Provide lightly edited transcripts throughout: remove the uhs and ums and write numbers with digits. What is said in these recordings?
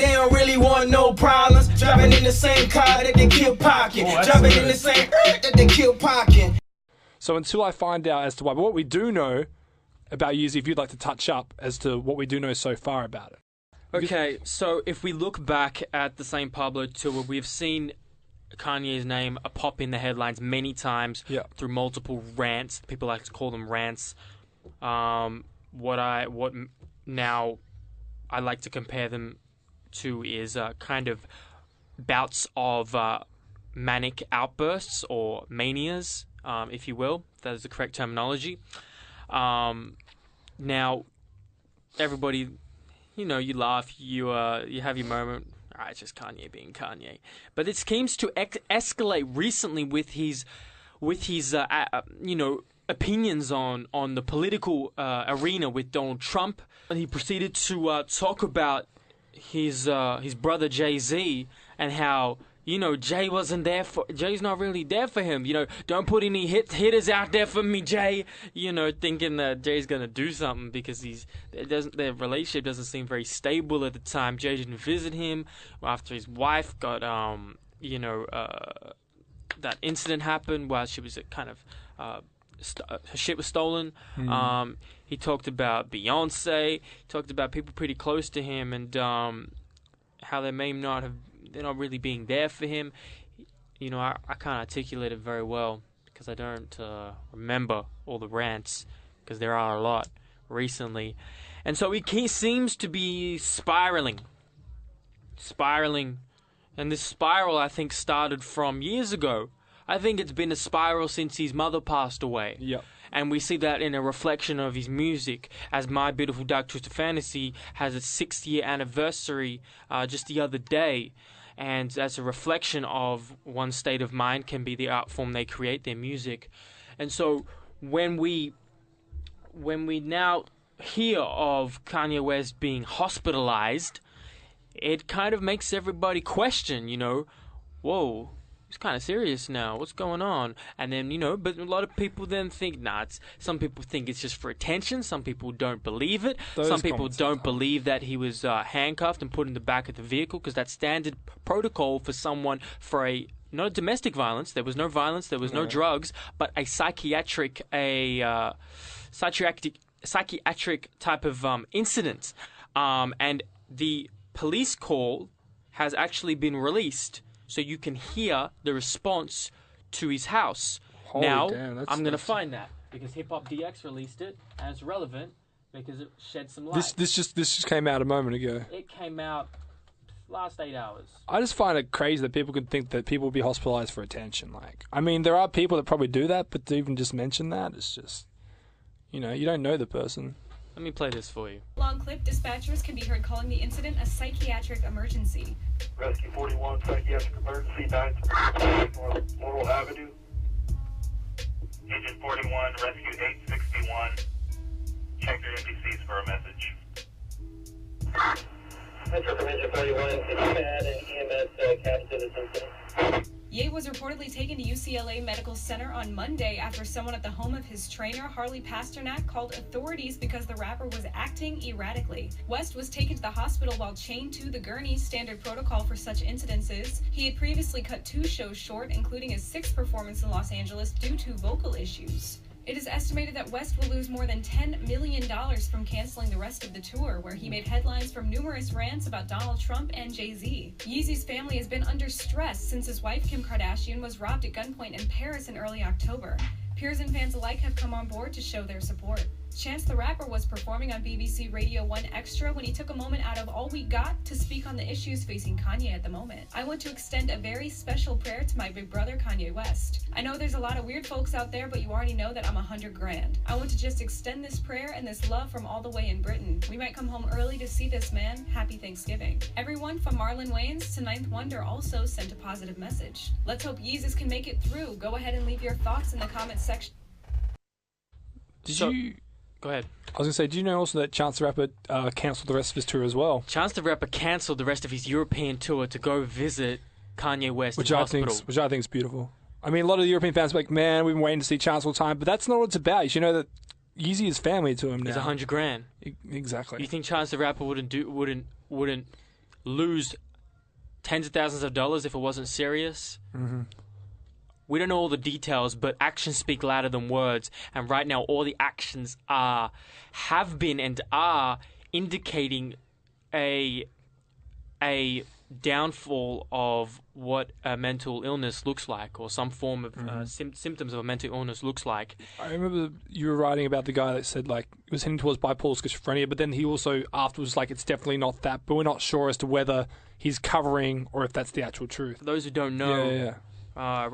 They don't really want no problems. Driving in the same car that they kill parking. Driving in the same that they kill parking. So until I find out as to why, but what we do know about Yeezy, if you'd like to touch up as to what we do know so far about it. Okay, so if we look back at the St. Pablo tour, we've seen Kanye's name pop in the headlines many times through multiple rants. People like to call them rants. What now I like to compare them to is kind of bouts of manic outbursts or manias, if you will. That is the correct terminology. Now, everybody, you know, you laugh, you have your moment. It's just Kanye being Kanye. But it seems to escalate recently with his opinions on the political arena with Donald Trump. And he proceeded to talk about his brother Jay-Z and how, you know, Jay's not really there for him. You know, don't put any hitters out there for me, Jay. You know, thinking that Jay's gonna do something because their relationship doesn't seem very stable at the time. Jay didn't visit him after his wife got that incident happened while she was kind of her shit was stolen. He talked about Beyonce. He talked about people pretty close to him and how they're not really being there for him. You know, I can't articulate it very well because I don't remember all the rants because there are a lot recently. And so he seems to be spiraling. And this spiral, I think, started from years ago. I think it's been a spiral since his mother passed away. Yep. And we see that in a reflection of his music, as My Beautiful Dark Twisted Fantasy has its 6th-year anniversary just the other day. And as a reflection of one's state of mind can be the art form they create, their music. And so when we now hear of Kanye West being hospitalized, it kind of makes everybody question, you know, whoa, it's kind of serious now. What's going on? And then, you know, but a lot of people then think, some people think it's just for attention. Some people don't believe it. Some people don't believe that he was handcuffed and put in the back of the vehicle because that's standard protocol for someone for not a domestic violence. There was no violence. There was no drugs, but a psychiatric type of incident. And the police call has actually been released. So you can hear the response to his house. I'm going to find that because Hip Hop DX released it, and it's relevant because it shed some light. This just came out a moment ago. It came out last 8 hours. I just find it crazy that people could think that people will be hospitalized for attention. Like, I mean, there are people that probably do that, but to even just mention that, it's just, you know, you don't know the person. Let me play this for you. Long clip, dispatchers can be heard calling the incident a psychiatric emergency. Rescue 41, psychiatric emergency, 9 Laurel Avenue. Agent 41, Rescue 861. Check your NBCs for a message. Metro from Agent 41, can you add an EMS cab to this incident? Ye was reportedly taken to UCLA Medical Center on Monday after someone at the home of his trainer, Harley Pasternak, called authorities because the rapper was acting erratically. West was taken to the hospital while chained to the gurney. Standard protocol for such incidences. He had previously cut 2 shows short, including his 6th performance in Los Angeles due to vocal issues. It is estimated that West will lose more than $10 million from canceling the rest of the tour, where he made headlines from numerous rants about Donald Trump and Jay-Z. Yeezy's family has been under stress since his wife Kim Kardashian was robbed at gunpoint in Paris in early October. Peers and fans alike have come on board to show their support. Chance the Rapper was performing on BBC Radio 1 Extra when he took a moment out of All We Got to speak on the issues facing Kanye at the moment. I want to extend a very special prayer to my big brother Kanye West. I know there's a lot of weird folks out there, but you already know that I'm 100 grand. I want to just extend this prayer and this love from all the way in Britain. We might come home early to see this man. Happy Thanksgiving. Everyone from Marlon Wayans to Ninth Wonder also sent a positive message. Let's hope Yeezus can make it through. Go ahead and leave your thoughts in the comments section. Go ahead. I was going to say, do you know also that Chance the Rapper cancelled the rest of his tour as well? Chance the Rapper cancelled the rest of his European tour to go visit Kanye West in hospital. Which I think is beautiful. I mean, a lot of the European fans are like, man, we've been waiting to see Chance all the time, but that's not what it's about. You should know that Yeezy is family to him now. He's 100 grand. Exactly. You think Chance the Rapper wouldn't lose tens of thousands of dollars if it wasn't serious. Mm-hmm. We don't know all the details, but actions speak louder than words. And right now, all the actions have been and are indicating a downfall of what a mental illness looks like, or some form of symptoms of a mental illness looks like. I remember you were writing about the guy that said, like, he was heading towards bipolar schizophrenia, but then he also afterwards was like, it's definitely not that, but we're not sure as to whether he's covering or if that's the actual truth. For those who don't know, Yeah. I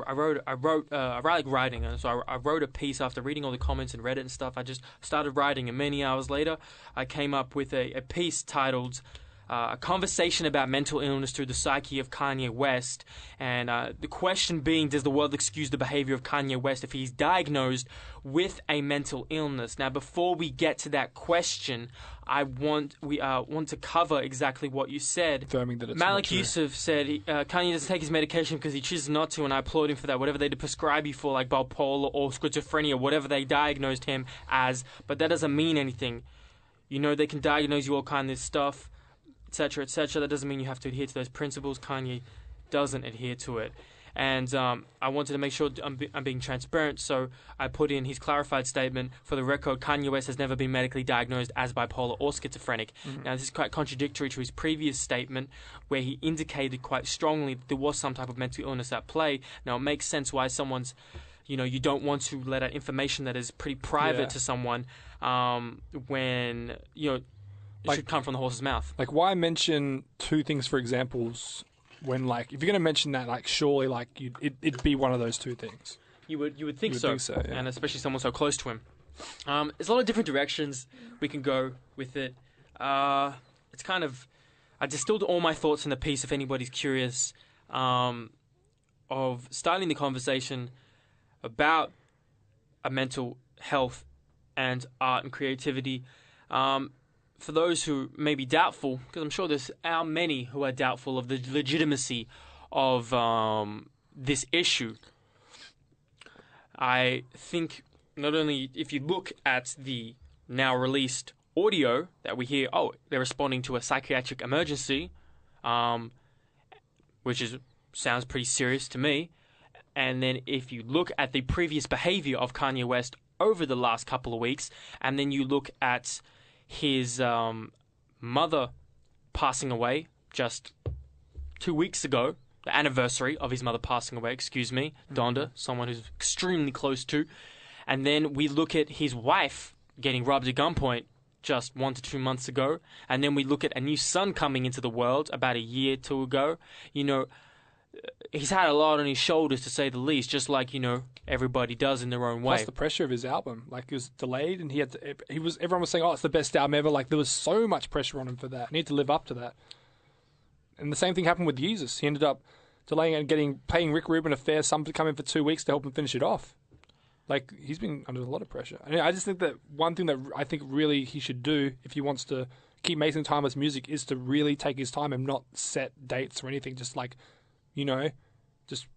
like writing, and so I wrote a piece after reading all the comments and Reddit and stuff. I just started writing, and many hours later, I came up with a piece titled "A Conversation About Mental Illness Through the Psyche of Kanye West." And the question being, does the world excuse the behavior of Kanye West if he's diagnosed with a mental illness? Now, before we get to that question, I want to cover exactly what you said. Confirming that it's Malik Yusuf said Kanye doesn't take his medication because he chooses not to, and I applaud him for that. Whatever they prescribe you for, like bipolar or schizophrenia, whatever they diagnosed him as, but that doesn't mean anything. You know, they can diagnose you all kind of stuff, etc., etc. That doesn't mean you have to adhere to those principles. Kanye doesn't adhere to it. And I wanted to make sure I'm being transparent, so I put in his clarified statement. For the record, Kanye West has never been medically diagnosed as bipolar or schizophrenic. Mm-hmm. Now, this is quite contradictory to his previous statement, where he indicated quite strongly that there was some type of mental illness at play. Now, it makes sense why someone's, you don't want to let out information that is pretty private to someone when, it should come from the horse's mouth. Like, why mention two things for examples when, like, if you're going to mention that, like, surely, like, it'd be one of those two things. You would think so, yeah. And especially someone so close to him. There's a lot of different directions we can go with it. It's kind of... I distilled all my thoughts in the piece, if anybody's curious, of starting the conversation about a mental health and art and creativity. For those who may be doubtful, because I'm sure there's many who are doubtful of the legitimacy of this issue, I think not only if you look at the now released audio that we hear, they're responding to a psychiatric emergency, which sounds pretty serious to me. And then if you look at the previous behavior of Kanye West over the last couple of weeks, and then you look at his mother passing away just 2 weeks ago, the anniversary of his mother passing away, Donda, someone who's extremely close to. And then we look at his wife getting robbed at gunpoint just 1 to 2 months ago. And then we look at a new son coming into the world about a year or two ago. He's had a lot on his shoulders, to say the least, just like, everybody does in their own way. Plus the pressure of his album. Like, it was delayed, and everyone was saying, it's the best album ever. Like, there was so much pressure on him for that. He had to live up to that. And the same thing happened with Yeezus. He ended up delaying and paying Rick Rubin a fair sum to come in for 2 weeks to help him finish it off. Like, he's been under a lot of pressure. I just think that one thing that I think really he should do if he wants to keep making timeless music is to really take his time and not set dates or anything. Just like, just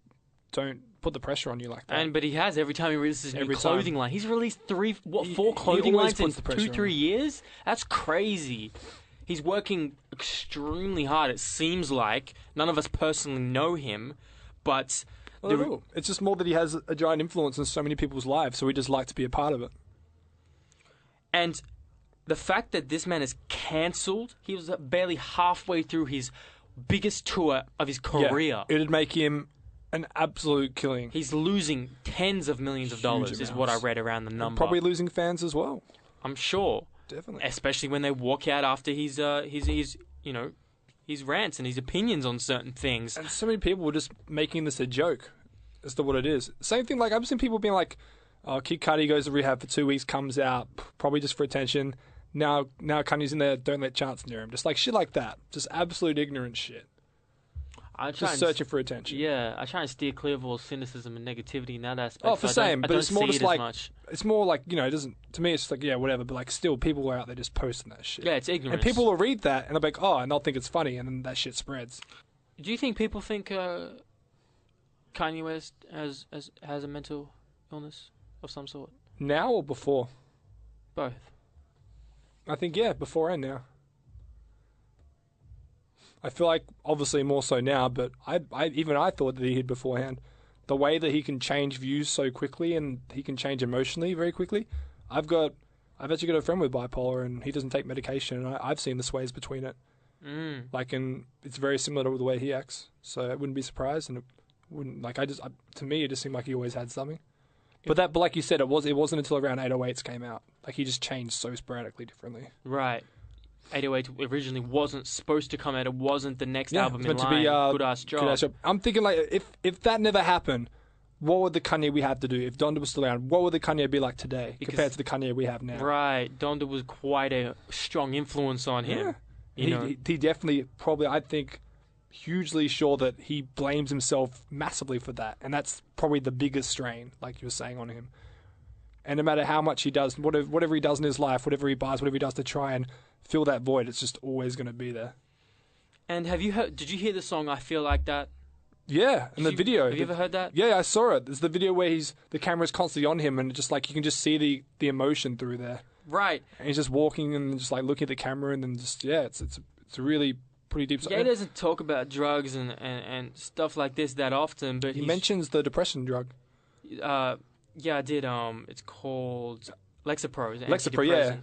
don't put the pressure on you like that. But he has every time he releases a new clothing line. He's released 4 clothing lines in 2-3 years? That's crazy. He's working extremely hard. It seems like none of us personally know him, but... It's just more that he has a giant influence in so many people's lives, so we just like to be a part of it. And the fact that this man is cancelled, he was barely halfway through his biggest tour of his career. Yeah, it'd make him an absolute killing. He's losing tens of millions of dollars, amounts. Is what I read around the number. And probably losing fans as well. I'm sure. Definitely. Especially when they walk out after his rants and his opinions on certain things. And so many people were just making this a joke as to what it is. Same thing, like, I've seen people being like, Kid Cudi goes to rehab for 2 weeks, comes out, probably just for attention. Now Kanye's in there, don't let Chance near him. Just like shit like that. Just absolute ignorant shit. Just searching for attention. Yeah, I try and steer clear of all cynicism and negativity in that aspect. Oh, for same, but it's more just like much. It's more like, it doesn't. To me, it's like, yeah, whatever. But like, still, people are out there just posting that shit. Yeah, it's ignorance. And people will read that and they'll be like, and they'll think it's funny, and then that shit spreads. Do you think people think Kanye West has a mental illness of some sort? Now or before? Both. I think before and now. I feel like obviously more so now, but I thought that he did beforehand. The way that he can change views so quickly and he can change emotionally very quickly. I've actually got a friend with bipolar and he doesn't take medication, and I've seen the sways between it. And it's very similar to the way he acts. So I wouldn't be surprised, and it wouldn't to me it just seemed like he always had something. But like you said, it wasn't until around 808s came out. Like he just changed so sporadically differently. Right. 808 originally wasn't supposed to come out. It wasn't the next album in line. Good Ass Job. I'm thinking like if that never happened, what would the Kanye we have to do? If Donda was still around, what would the Kanye be like today compared to the Kanye we have now? Right. Donda was quite a strong influence on him. Yeah. He definitely probably, I think, hugely sure that he blames himself massively for that. And that's probably the biggest strain, like you were saying, on him. And no matter how much he does, whatever he does in his life, whatever he buys, whatever he does to try and fill that void, it's just always going to be there. And did you hear the song I Feel Like That? Yeah, and the video. Have you ever heard that? Yeah, I saw it. There's the video where the camera's constantly on him, and just like you can just see the emotion through there. Right. And he's just walking and just like looking at the camera, and then just it's a really pretty deep. Yeah, he doesn't talk about drugs and stuff like this that often, but he mentions the depression drug. Yeah, I did. It's called Lexapro. Lexapro, yeah.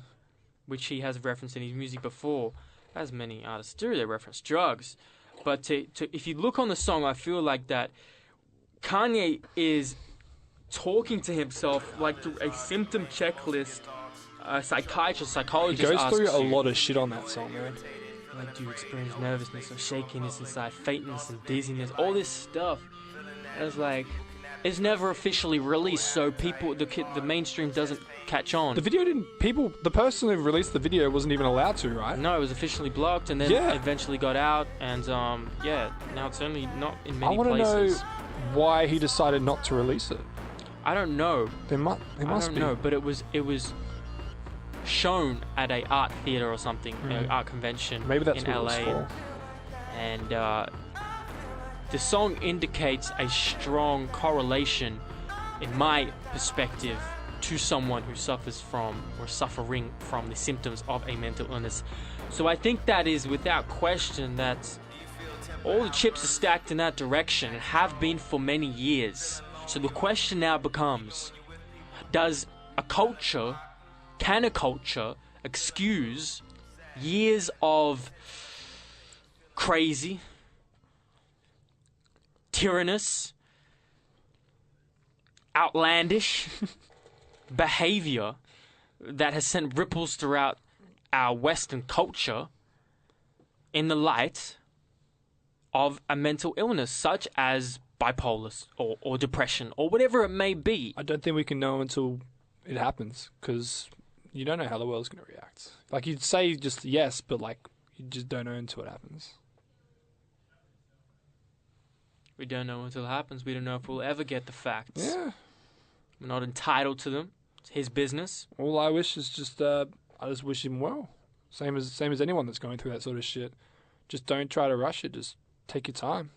Which he has referenced in his music before, as many artists do. They reference drugs. But if you look on the song, I Feel Like That, Kanye is talking to himself like through a symptom checklist. A psychiatrist, psychologist. He goes through a lot of shit on that song, man. Like, do you experience nervousness or shakiness inside, faintness and dizziness, all this stuff? And it's like, it's never officially released, so people, the mainstream doesn't catch on. The video the person who released the video wasn't even allowed to, right? No, it was officially blocked, and then eventually got out, and now it's only not in many places. I want to know why he decided not to release it. I don't know. There must be. I don't know, but it was shown at a art theater or something, an art convention. Maybe that's in what LA. It was for. And the song indicates a strong correlation, in my perspective, to someone who suffers from or suffering from the symptoms of a mental illness. So I think that is without question that all the chips are stacked in that direction and have been for many years. So the question now becomes, can a culture excuse years of crazy, tyrannous, outlandish behavior that has sent ripples throughout our Western culture in the light of a mental illness such as bipolar or depression or whatever it may be? I don't think we can know until it happens, because you don't know how the world's going to react. Like, you'd say just yes, but like you just don't know until it happens. We don't know until it happens. We don't know if we'll ever get the facts. Yeah. We're not entitled to them. It's his business. All I wish is just, I just wish him well. Same as anyone that's going through that sort of shit. Just don't try to rush it. Just take your time.